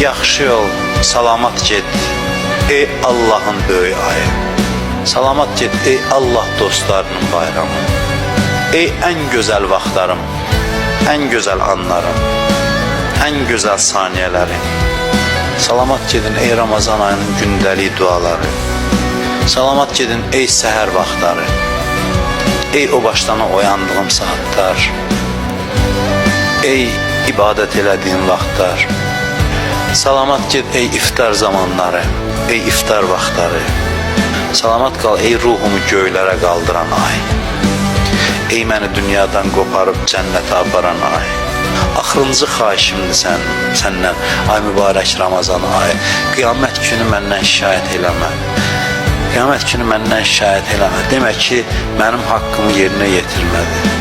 Yaxşı yol, salamat get, ey Allah'ın böyük ayı. Salamat get, ey Allah dostlarının bayramı. Ey en güzel vaxtlarım, en güzel anlarım, en güzel saniyelerim. Salamat gedin ey Ramazan ayının gündəlik duaları. Salamat gedin ey səhər vaxtları. Ey o başlana oyandığım saatlar. Ey ibadət elədiyim vaxtlar. Salamat ged ey iftar zamanları, ey iftar vaxtları. Salamat qal ey ruhumu göylərə qaldıran ay. Ey məni dünyadan qoparıb cənnətə aparan ay. Axırıncı xahişimdir səndən, ay mübarək Ramazan ay. Qiyamət günü məndən şikayət eləmə. Qiyamət günü məndən şikayət eləmə. Demək ki, mənim haqqımı yerinə yetirmədi.